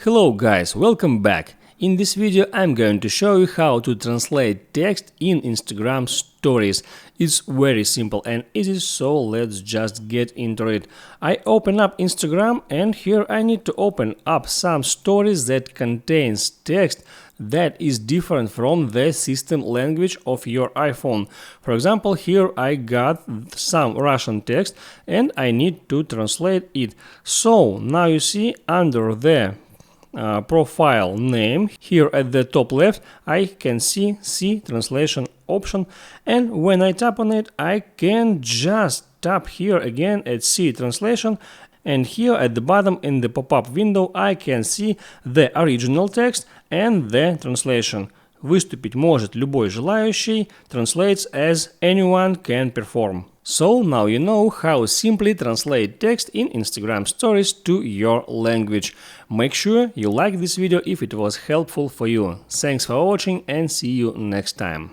Hello guys, welcome back. In this video I'm going to show you how to translate text in Instagram stories. It's very simple and easy, so let's just get into it. I open up Instagram and here I need to open up some stories that contains text that is different from the system language of your iPhone. For example, here I got some Russian text and I need to translate it. So now you see under the profile name here at the top left I can see translation option, and when I tap on it I can just tap here again at see translation, and here at the bottom in the pop-up window I can see the original text and the translation. Выступить может любой желающий translates as anyone can perform. So now you know how simply translate text in Instagram stories to your language. Make sure you like this video if it was helpful for you. Thanks for watching and see you next time.